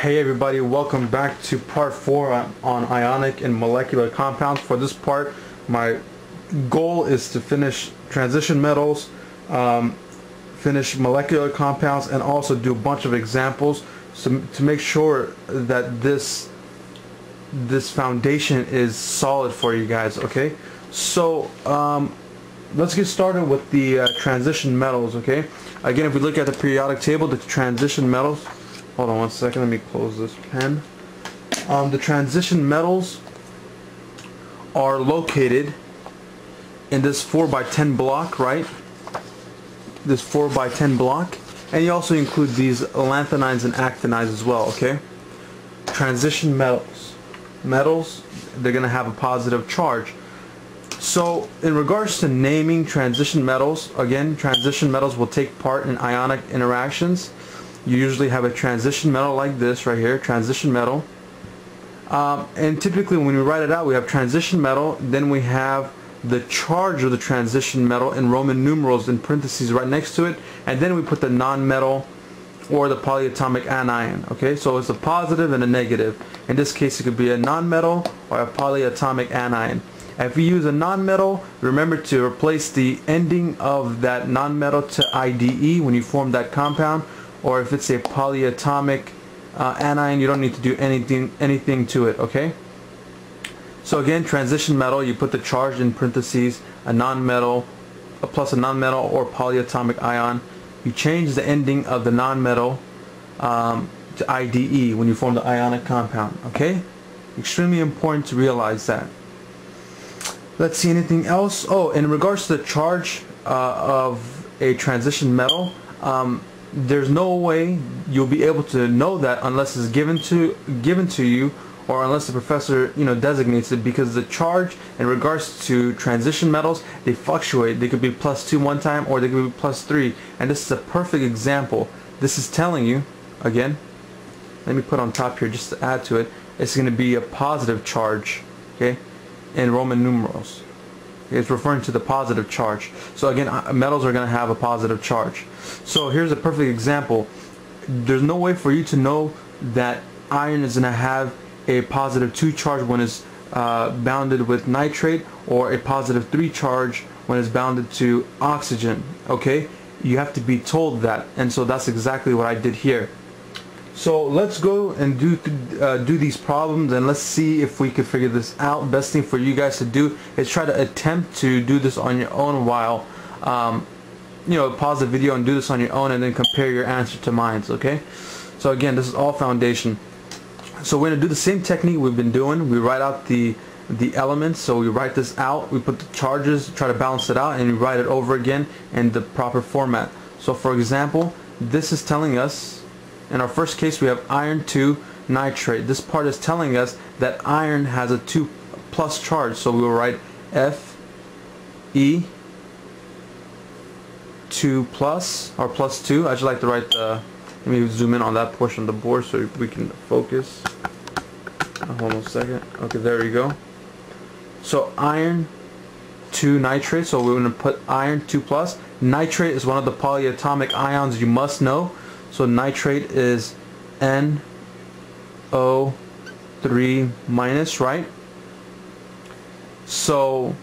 Hey everybody, welcome back to part 4 on ionic and molecular compounds. For this part, my goal is to finish transition metals, finish molecular compounds, and also do a bunch of examples to make sure that this foundation is solid for you guys. Okay, so let's get started with the transition metals. Okay, again, if we look at the periodic table, the transition metals, hold on one second, let me close this pen. The transition metals are located in this 4x10 block, right? This 4x10 block, and you also include these lanthanines and actinides as well. Okay, transition metals, they're gonna have a positive charge. So in regards to naming transition metals, again, transition metals will take part in ionic interactions. You usually have a transition metal like this right here, transition metal, and typically when we write it out, we have transition metal, then we have the charge of the transition metal in Roman numerals in parentheses right next to it, and then we put the non-metal or the polyatomic anion. Okay, so it's a positive and a negative. In this case, it could be a non-metal or a polyatomic anion. If you use a non-metal, remember to replace the ending of that non-metal to IDE when you form that compound, or if it's a polyatomic anion, you don't need to do anything to it. Okay, so again, transition metal, you put the charge in parentheses, a non-metal plus a non-metal or polyatomic ion. You change the ending of the non-metal to IDE when you form the ionic compound. Okay, extremely important to realize that. Let's see, anything else? Oh, in regards to the charge of a transition metal, there's no way you'll be able to know that unless it's given to you, or unless the professor designates it, because the charge in regards to transition metals, they fluctuate. They could be +2 one time, or they could be +3, and this is a perfect example. This is telling you, again, let me put on top here just to add to it, it's going to be a positive charge, okay, in Roman numerals. It's referring to the positive charge. So again, metals are going to have a positive charge. So here's a perfect example. There's no way for you to know that iron is going to have a +2 charge when it's bounded with nitrate, or a +3 charge when it's bounded to oxygen. Okay, you have to be told that, and so that's exactly what I did here. So let's go and do these problems, and let's see if we can figure this out. Best thing for you guys to do is try to attempt to do this on your own while pause the video and do this on your own, and then compare your answer to mine. Okay, so again, this is all foundation. So we're going to do the same technique we've been doing. We write out the elements, so we write this out, we put the charges, try to balance it out, and we write it over again in the proper format. So for example, this is telling us, in our first case, we have iron 2 nitrate. This part is telling us that iron has a 2+ charge, so we will write Fe 2+, or +2. I just like to write the, let me zoom in on that portion of the board so we can focus. Hold on a second. Okay, there we go. So iron 2 nitrate, so we're going to put iron 2+. Nitrate is one of the polyatomic ions you must know. So nitrate is NO3-, right? So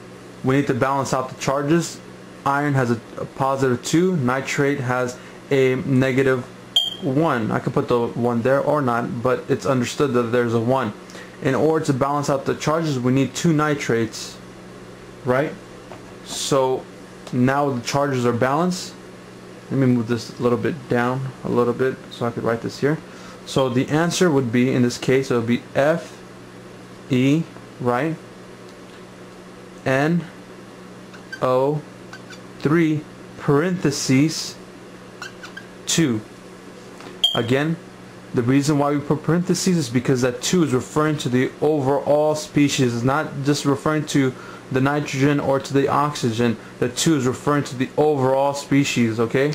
we need to balance out the charges. Iron has a +2, nitrate has a -1. I could put the 1 there or not, but it's understood that there's a 1. In order to balance out the charges, we need 2 nitrates, right? So now the charges are balanced. Let me move this a little bit down a little bit so I could write this here. So the answer would be, in this case, it would be Fe, right, NO3 parentheses 2. Again, the reason why we put parentheses is because that 2 is referring to the overall species. It's not just referring to the nitrogen or to the oxygen. The 2 is referring to the overall species. Okay,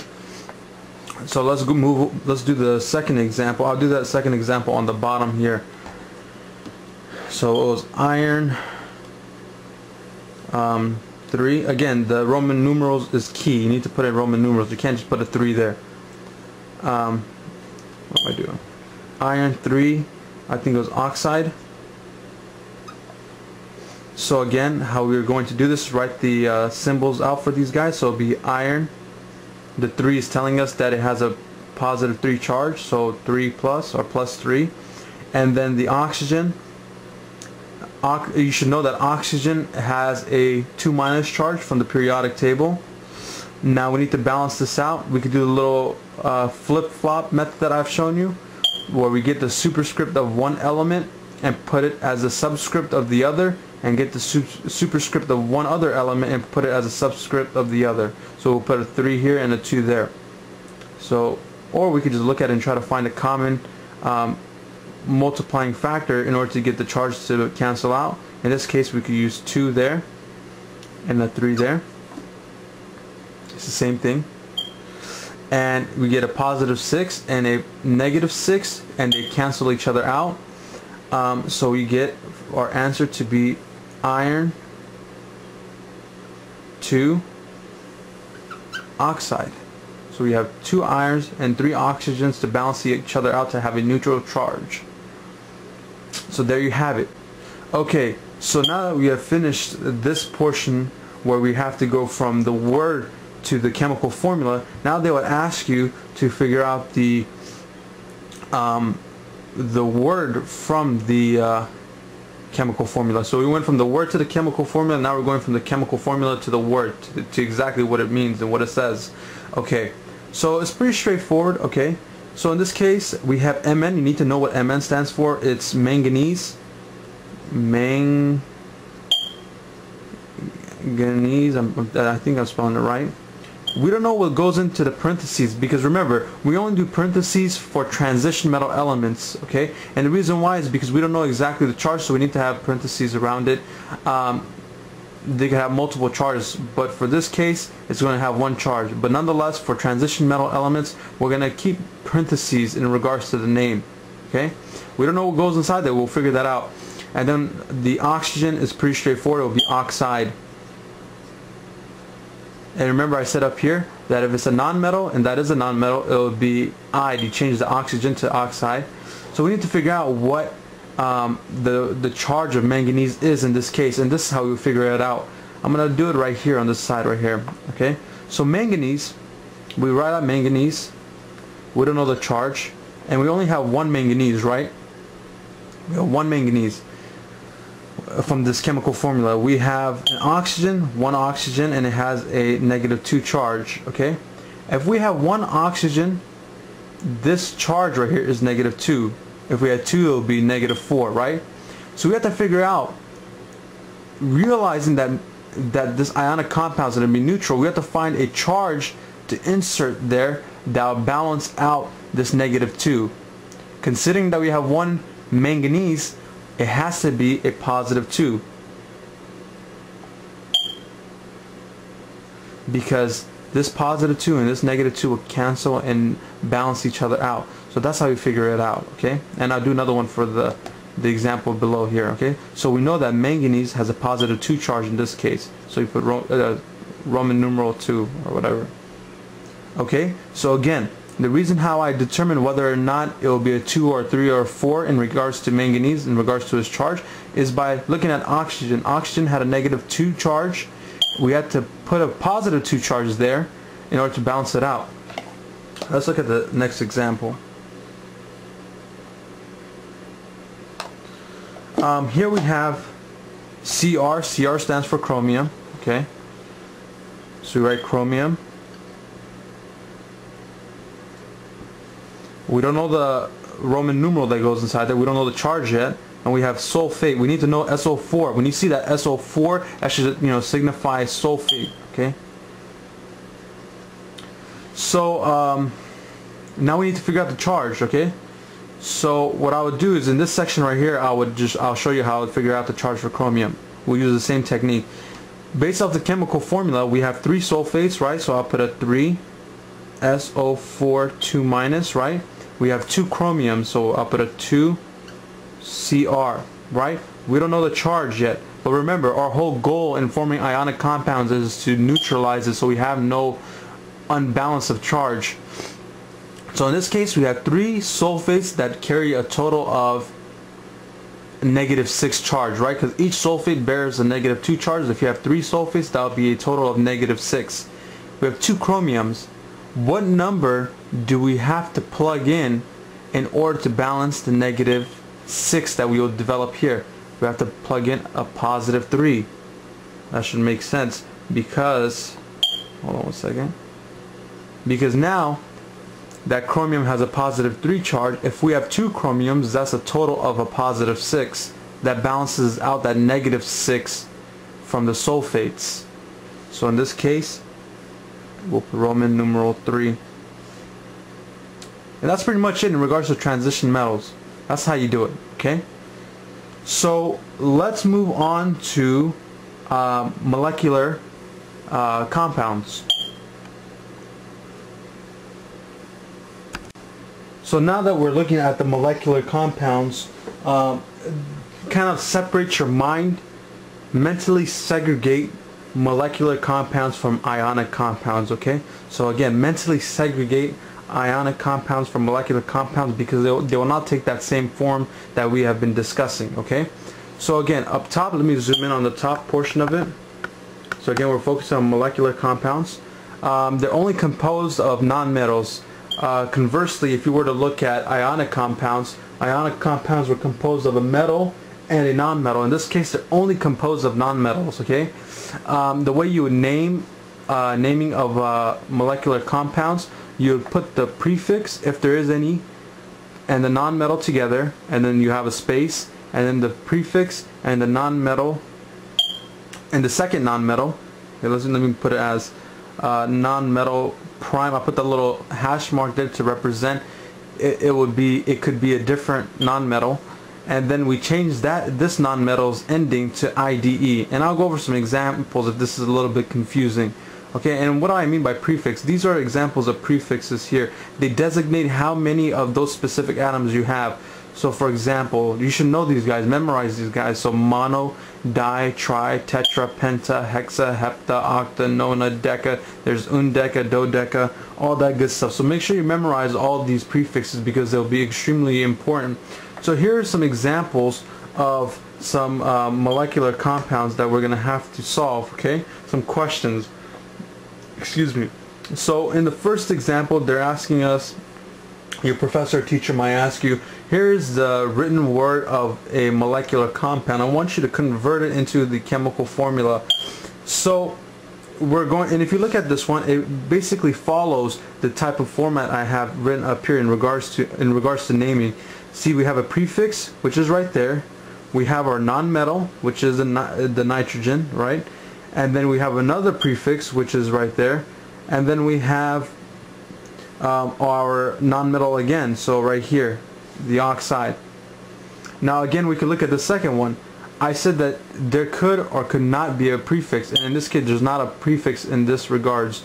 so let's do the second example. I'll do that second example on the bottom here. So it was iron 3. Again, the Roman numerals is key. You need to put in Roman numerals. You can't just put a 3 there. What am I doing? iron 3, I think it was oxide. So again, how we're going to do this is write the symbols out for these guys. So it'll be iron. The 3 is telling us that it has a positive 3 charge, so 3 plus or plus 3. And then the oxygen, you should know that oxygen has a 2 minus charge from the periodic table. Now we need to balance this out. We could do a little flip-flop method that I've shown you, where we get the superscript of one element and put it as a subscript of the other, and get the superscript of one other element and put it as a subscript of the other. So we'll put a 3 here and a 2 there. So, or we could just look at it and try to find a common multiplying factor in order to get the charge to cancel out. In this case, we could use 2 there and a 3 there. It's the same thing. And we get a positive 6 and a negative 6, and they cancel each other out. So we get our answer to be iron 2 oxide. So we have 2 irons and 3 oxygens to balance each other out to have a neutral charge. So there you have it. Okay, so now that we have finished this portion where we have to go from the word to the chemical formula, now they would ask you to figure out the word from the chemical formula. So we went from the word to the chemical formula. Now we're going from the chemical formula to the word, to exactly what it means and what it says. Okay, so it's pretty straightforward. Okay, so in this case we have Mn. You need to know what Mn stands for. It's manganese. Manganese. I think I'm spelling it right. We don't know what goes into the parentheses, because remember, we only do parentheses for transition metal elements, okay? And the reason why is because we don't know exactly the charge, so we need to have parentheses around it. They can have multiple charges, but for this case, it's going to have one charge. But nonetheless, for transition metal elements, we're going to keep parentheses in regards to the name, okay? We don't know what goes inside there. We'll figure that out. And then the oxygen is pretty straightforward. It will be oxide. And remember, I said up here that if it's a non-metal, and that is a non-metal, it will be "ide." You change the oxygen to oxide. So we need to figure out what the charge of manganese is in this case, and this is how we figure it out. I'm going to do it right here on this side right here. Okay, so manganese, we write out manganese. We don't know the charge, and we only have one manganese, right? We have one manganese. From this chemical formula, we have an oxygen, one oxygen, and it has a -2 charge. Okay, if we have one oxygen, this charge right here is -2. If we had 2, it would be -4, right? So we have to figure out, realizing that this ionic compound is going to be neutral, we have to find a charge to insert there that will balance out this -2. Considering that we have one manganese, it has to be a +2, because this +2 and this -2 will cancel and balance each other out. So that's how we figure it out. Okay, and I'll do another one for the example below here. Okay, so we know that manganese has a +2 charge in this case, so you put Roman numeral 2 or whatever. Okay, so again, the reason how I determine whether or not it will be a 2 or 3 or 4 in regards to manganese, in regards to its charge, is by looking at oxygen. Oxygen had a -2 charge. We had to put a +2 charge there in order to balance it out. Let's look at the next example. Here we have Cr. Cr stands for chromium. Okay, so we write chromium. We don't know the Roman numeral that goes inside there. We don't know the charge yet. And we have sulfate. We need to know SO4. When you see that SO4, that should, signify sulfate. Okay. So now we need to figure out the charge. Okay. So what I would do is, in this section right here, I'll show you how to figure out the charge for chromium. We'll use the same technique. Based off the chemical formula, we have 3 sulfates, right? So I'll put a 3 SO4 2 minus, right? We have 2 chromium, so I'll put a 2 Cr, right? We don't know the charge yet, but remember, our whole goal in forming ionic compounds is to neutralize it, so we have no unbalance of charge. So in this case, we have 3 sulfates that carry a total of -6 charge, right? Because each sulfate bears a -2 charge. If you have 3 sulfates, that would be a total of -6. We have 2 chromiums. What number do we have to plug in order to balance the -6 that we will develop here? We have to plug in a +3. That should make sense because, hold on one second, because now that chromium has a +3 charge. If we have 2 chromiums, that's a total of a +6. That balances out that -6 from the sulfates. So in this case, we'll put Roman numeral 3. And that's pretty much it in regards to transition metals. That's how you do it, okay? So let's move on to molecular compounds. So now that we're looking at the molecular compounds, kind of separate your mind, mentally segregate molecular compounds from ionic compounds, okay? So again, mentally segregate ionic compounds from molecular compounds because they will not take that same form that we have been discussing, okay? So again, up top, let me zoom in on the top portion of it. So again, we're focusing on molecular compounds. They're only composed of nonmetals. Conversely, if you were to look at ionic compounds were composed of a metal and a nonmetal. In this case, they're only composed of nonmetals, okay? The way you would naming of molecular compounds, you would put the prefix, if there is any, and the nonmetal together, and then you have a space, and then the prefix and the nonmetal and the second nonmetal. Okay, let me put it as nonmetal prime. I put the little hash mark there to represent it could be a different nonmetal, and then we change this nonmetal's ending to IDE, and I'll go over some examples if this is a little bit confusing. Okay, and what do I mean by prefix? These are examples of prefixes here. They designate how many of those specific atoms you have. So for example, you should know these guys, memorize these guys. So mono, di, tri, tetra, penta, hexa, hepta, octa, nona, deca, there's undeca, dodeca, all that good stuff. So make sure you memorize all these prefixes because they'll be extremely important. So here are some examples of some molecular compounds that we're going to have to solve, okay? Some questions. Excuse me. So in the first example, they're asking us, your professor or teacher might ask you, here's the written word of a molecular compound. I want you to convert it into the chemical formula. So we're going, and if you look at this one, it basically follows the type of format I have written up here in regards to naming. See, we have a prefix, which is right there. We have our nonmetal, which is the nitrogen, right? And then we have another prefix, which is right there. And then we have our nonmetal again, so right here, the oxide. Now again, we could look at the second one. I said that there could or could not be a prefix, and in this case there's not a prefix in this regards.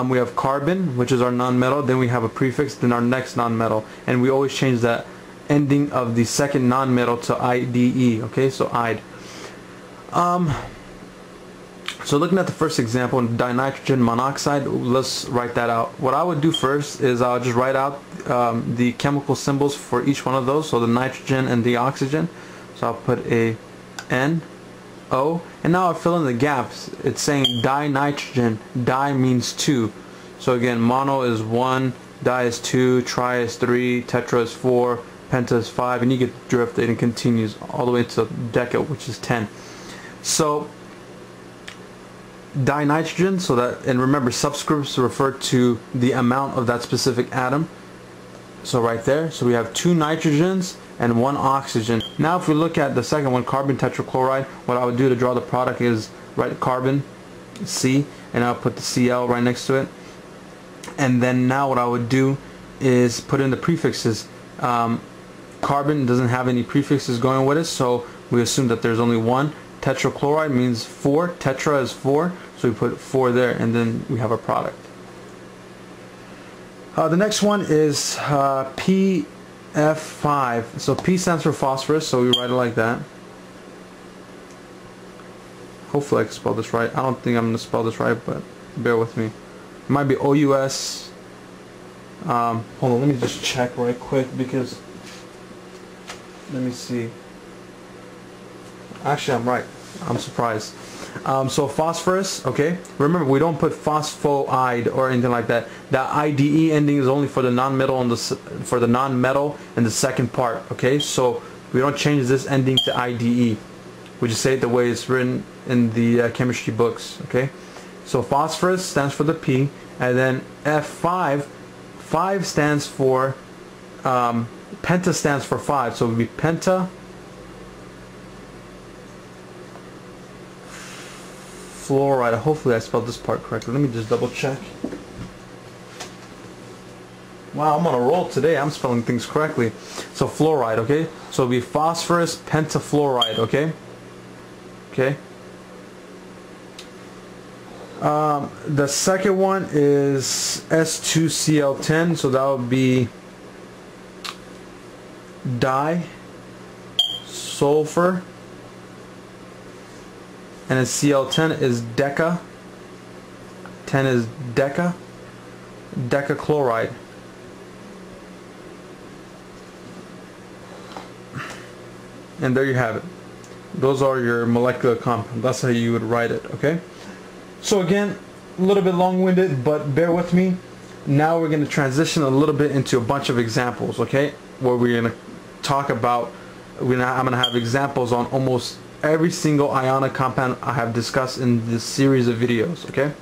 We have carbon, which is our nonmetal, then we have a prefix, then our next nonmetal, and we always change that ending of the second nonmetal to IDE, okay, so IDE. So looking at the first example, dinitrogen monoxide, let's write that out. What I would do first is I'll just write out the chemical symbols for each one of those, so the nitrogen and the oxygen. So I'll put a N, O, and now I'll fill in the gaps. It's saying dinitrogen, di means 2. So again, mono is 1, di is 2, tri is 3, tetra is 4, penta is 5, and you get the drift. It continues all the way to deca, which is 10. So dinitrogen, so that, and remember, subscripts refer to the amount of that specific atom. So right there, so we have 2 nitrogens and 1 oxygen. Now if we look at the second one, carbon tetrachloride, what I would do to draw the product is write carbon, C, and I'll put the Cl right next to it. And then now what I would do is put in the prefixes. Carbon doesn't have any prefixes going with it, so we assume that there's only 1. Tetrachloride means 4, tetra is 4, so we put 4 there, and then we have a product. The next one is PF5. So P stands for phosphorus, so we write it like that. Hopefully I can spell this right. I don't think I'm going to spell this right, but bear with me. It might be OUS Hold on, let me just check right quick because let me see. Actually, I'm right. I'm surprised. So phosphorus, okay. Remember, we don't put phosphoide or anything like that. That IDE ending is only for the non-metal and for the non-metal in the second part, okay. So we don't change this ending to IDE. We just say it the way it's written in the chemistry books, okay. So phosphorus stands for the P, and then F5, 5 stands for penta stands for 5, so it would be penta fluoride. Hopefully I spelled this part correctly. Let me just double check. Wow, I'm on a roll today. I'm spelling things correctly. So fluoride, okay? So it'll be phosphorus pentafluoride, okay? Okay. The second one is S2Cl10, so that would be di sulfur, and then Cl10 is deca. 10 is decachloride. And there you have it. Those are your molecular compounds. That's how you would write it, okay? So again, a little bit long-winded, but bear with me. Now we're going to transition a little bit into a bunch of examples, okay? Where we're going to talk about, I'm going to have examples on almost every single ionic compound I have discussed in this series of videos, okay?